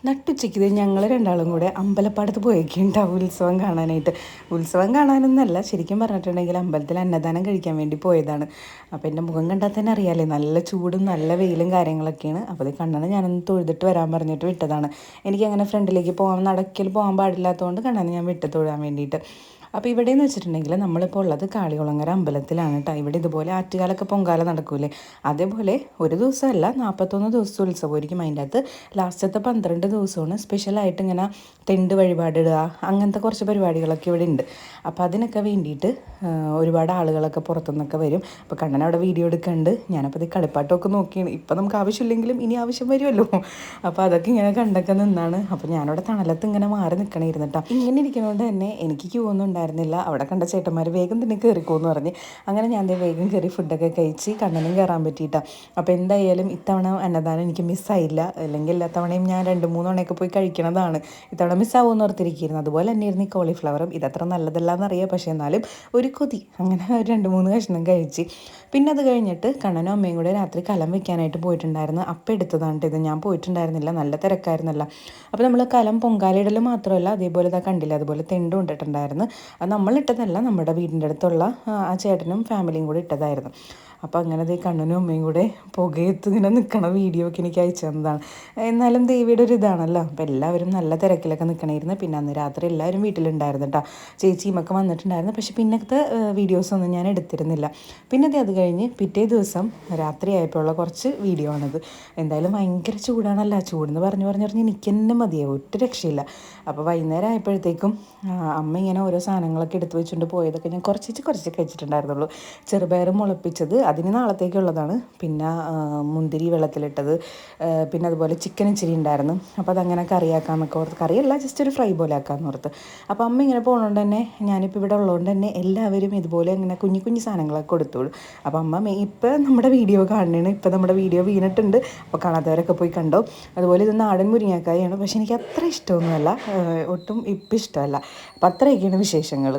നട്ടുച്ചയ്ക്ക് ഞങ്ങൾ രണ്ടാളും കൂടെ അമ്പലപ്പാടത്ത് പോയേക്കുണ്ടാവും ഉത്സവം കാണാനായിട്ട്. ഉത്സവം കാണാനൊന്നല്ല, ശരിക്കും പറഞ്ഞിട്ടുണ്ടെങ്കിൽ അമ്പലത്തിൽ അന്നദാനം കഴിക്കാൻ വേണ്ടി പോയതാണ്. അപ്പോൾ എൻ്റെ മുഖം കണ്ടാൽ തന്നെ അറിയാമല്ലേ, നല്ല ചൂടും നല്ല വെയിലും കാര്യങ്ങളൊക്കെയാണ്. അപ്പോൾ അത് കണ്ണനെ ഞാനൊന്ന് തൊഴുതിട്ട് വരാൻ പറഞ്ഞിട്ട് വിട്ടതാണ്. എനിക്കങ്ങനെ ഫ്രണ്ടിലേക്ക് പോകാൻ, നടക്കൽ പോകാൻ പാടില്ലാത്തതുകൊണ്ട് കണ്ണനെ ഞാൻ വിട്ട് തൊഴാൻ വേണ്ടിയിട്ട്. അപ്പോൾ ഇവിടെയെന്ന് വെച്ചിട്ടുണ്ടെങ്കിൽ നമ്മളിപ്പോൾ ഉള്ളത് കാളികുളങ്ങര അമ്പലത്തിലാണ് കേട്ടോ. ഇവിടെ ഇതുപോലെ ആറ്റുകാലൊക്കെ പൊങ്കാല നടക്കൂലേ, അതേപോലെ ഒരു ദിവസമല്ല 41 ദിവസം ഉത്സവമായിരിക്കും. അതിൻ്റെ അകത്ത് ലാസ്റ്റത്തെ 12 ദിവസമാണ് സ്പെഷ്യലായിട്ട് ഇങ്ങനെ തെണ്ട് വഴിപാടിടുക, അങ്ങനത്തെ കുറച്ച് പരിപാടികളൊക്കെ ഇവിടെ ഉണ്ട്. അപ്പോൾ അതിനൊക്കെ വേണ്ടിയിട്ട് ഒരുപാട് ആളുകളൊക്കെ പുറത്തുനിന്നൊക്കെ വരും. അപ്പോൾ കണ്ണൻ അവിടെ വീഡിയോ എടുക്കുന്നുണ്ട്. ഞാനപ്പോൾ ഇത് കളിപ്പാട്ടമൊക്കെ നോക്കിയാണ്. ഇപ്പം നമുക്ക് ആവശ്യമില്ലെങ്കിലും ഇനി ആവശ്യം വരുമല്ലോ, അപ്പോൾ അതൊക്കെ ഇങ്ങനെ കണ്ടൊക്കെ നിന്നാണ്. അപ്പോൾ ഞാനവിടെ തണലത്ത് ഇങ്ങനെ മാറി നിൽക്കണമായിരുന്നു കേട്ടോ. ഇങ്ങനെ ഇരിക്കുന്നതുകൊണ്ട് തന്നെ എനിക്ക് ക്യൂ ഒന്നും ഉണ്ടായിരുന്നില്ല. അവിടെ കണ്ട ചേട്ടന്മാർ വേഗം തന്നെ കയറിക്കോന്ന് പറഞ്ഞ് അങ്ങനെ ഞാൻ വേഗം കയറി ഫുഡൊക്കെ കഴിച്ച് കണ്ണനും കയറാൻ പറ്റിയിട്ടാണ്. അപ്പോൾ എന്തായാലും ഇത്തവണ അന്നദാനം എനിക്ക് മിസ്സായില്ല. അല്ലെങ്കിൽ എല്ലാ തവണയും ഞാൻ 2-3 തവണയൊക്കെ പോയി കഴിക്കണതാണ്. ഇത്തവണ മിസ്സാവുമെന്ന് ഓർത്തിരിക്കുന്നു. അതുപോലെ തന്നെയായിരുന്നു ഈ കോളിഫ്ലവറും. ഇതത്ര നല്ലതല്ല എന്നറിയാം, പക്ഷേ എന്നാലും ഒരു കൊതി, അങ്ങനെ 2-3 കഷ്ണം കഴിച്ച്. പിന്നെ അത് കഴിഞ്ഞിട്ട് കണ്ണനും അമ്മയും കൂടെ രാത്രി കലം വെക്കാനായിട്ട് പോയിട്ടുണ്ടായിരുന്നു. അപ്പം എടുത്തതാണ് ഇത്, ഞാൻ പോയിട്ടുണ്ടായിരുന്നില്ല, നല്ല തിരക്കായിരുന്നല്ല. അപ്പോൾ നമ്മൾ കലം പൊങ്കാലയിടൽ മാത്രമല്ല, അതേപോലെ ഇതാ കണ്ടില്ല, അതുപോലെ തെണ്ടും ഇട്ടിട്ടുണ്ടായിരുന്നു. അത് നമ്മളിട്ടതല്ല, നമ്മുടെ വീടിൻ്റെ അടുത്തുള്ള ആ ചേട്ടനും ഫാമിലിയും കൂടി ഇട്ടതായിരുന്നു. അപ്പോൾ അങ്ങനെ ഈ കണ്ണനും അമ്മയും കൂടെ പുകയത്ത് ഇങ്ങനെ നിൽക്കണ വീഡിയോ ഒക്കെ എനിക്ക് അയച്ചു തന്നതാണ്. എന്നാലും ദേവിയുടെ ഒരു ഇതാണല്ലോ, അപ്പോൾ എല്ലാവരും നല്ല തിരക്കിലൊക്കെ നിൽക്കണമായിരുന്നു. പിന്നെ അന്ന് രാത്രി എല്ലാവരും വീട്ടിലുണ്ടായിരുന്നു കേട്ടോ. ചേച്ചിയുമൊക്കെ വന്നിട്ടുണ്ടായിരുന്നു. പക്ഷേ പിന്നത്തെ വീഡിയോസൊന്നും ഞാൻ എടുത്തിരുന്നില്ല. പിന്നെ അത് കഴിഞ്ഞ് പിറ്റേ ദിവസം രാത്രി ആയപ്പോഴുള്ള കുറച്ച് വീഡിയോ ആണിത്. എന്തായാലും ഭയങ്കര ചൂടാണല്ലോ, ചൂടെന്ന് പറഞ്ഞ് എനിക്ക് തന്നെ മതിയാവും, ഒറ്റ രക്ഷയില്ല. അപ്പോൾ വൈകുന്നേരം ആയപ്പോഴത്തേക്കും അമ്മ ഇങ്ങനെ ഓരോ സാധനങ്ങളൊക്കെ എടുത്ത് വെച്ചുകൊണ്ട് പോയതൊക്കെ ഞാൻ കുറച്ച് കഴിച്ചിട്ടുണ്ടായിരുന്നുള്ളൂ. ചെറുപയർ മുളപ്പിച്ചത്, അതിന് നാളത്തേക്കുള്ളതാണ്. പിന്നെ മുന്തിരി വെള്ളത്തിലിട്ടത്, പിന്നെ അതുപോലെ ചിക്കൻ ഇച്ചിരി ഉണ്ടായിരുന്നു. അപ്പോൾ അതങ്ങനെ കറിയാക്കാമെന്നൊക്കെ ഓർത്ത്, കറിയല്ല ജസ്റ്റ് ഒരു ഫ്രൈ പോലെ ആക്കാമെന്ന് ഓർത്ത്. അപ്പോൾ അമ്മ ഇങ്ങനെ പോകുന്നതുകൊണ്ട് തന്നെ, ഞാനിപ്പോൾ ഇവിടെ ഉള്ളതുകൊണ്ട് തന്നെ എല്ലാവരും ഇതുപോലെ ഇങ്ങനെ കുഞ്ഞു സാധനങ്ങളൊക്കെ കൊടുത്തോളൂ. അപ്പോൾ അമ്മ ഇപ്പോൾ നമ്മുടെ വീഡിയോ കാണണേണ്, ഇപ്പോൾ നമ്മുടെ വീഡിയോ വീണിട്ടുണ്ട്. അപ്പോൾ കാണാത്തവരൊക്കെ പോയി കണ്ടോ. അതുപോലെ ഇത് നാടൻ മുരിങ്ങക്കായാണ്, പക്ഷേ എനിക്ക് അത്ര ഇഷ്ടമൊന്നുമല്ല, ഒട്ടും ഇപ്പം ഇഷ്ടമല്ല. അപ്പം അത്രയൊക്കെയാണ് വിശേഷങ്ങൾ.